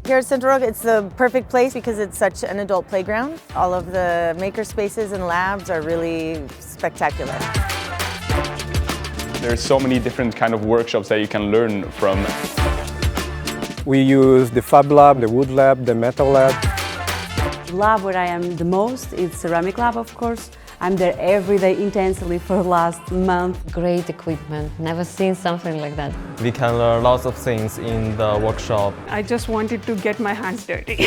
Here at Center Rock, it's the perfect place because it's such an adult playground. All of the maker spaces and labs are really spectacular. There's so many different kind of workshops that you can learn from. We use the Fab Lab, the Wood Lab, the Metal Lab. The lab where I am the most is Ceramic Lab, of course. I'm there every day intensely for the last month. Great equipment, never seen something like that. We can learn lots of things in the workshop. I just wanted to get my hands dirty.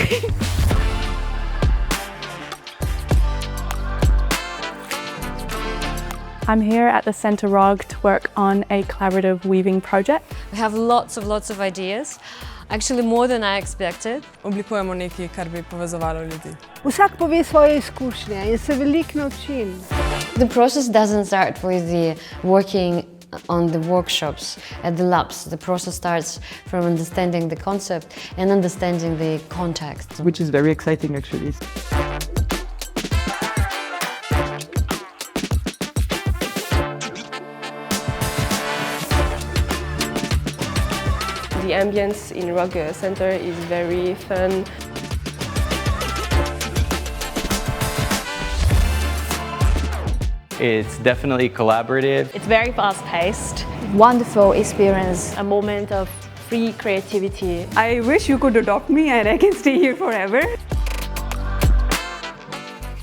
I'm here at the Center Rock to work on a collaborative weaving project. We have lots of ideas, actually more than I expected. Oblikujemo nekaj, kar bi povezovalo ljudi. Vsak pove svoje izkušnje in se veliko naučim. The process doesn't start with the working on the workshops at the labs. The process starts from understanding the concept and understanding the context. Which is very exciting actually. The ambience in Rock Center is very fun. It's definitely collaborative. It's very fast-paced. Wonderful experience. A moment of free creativity. I wish you could adopt me and I can stay here forever. It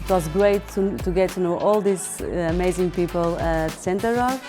was great to get to know all these amazing people at Center Rock.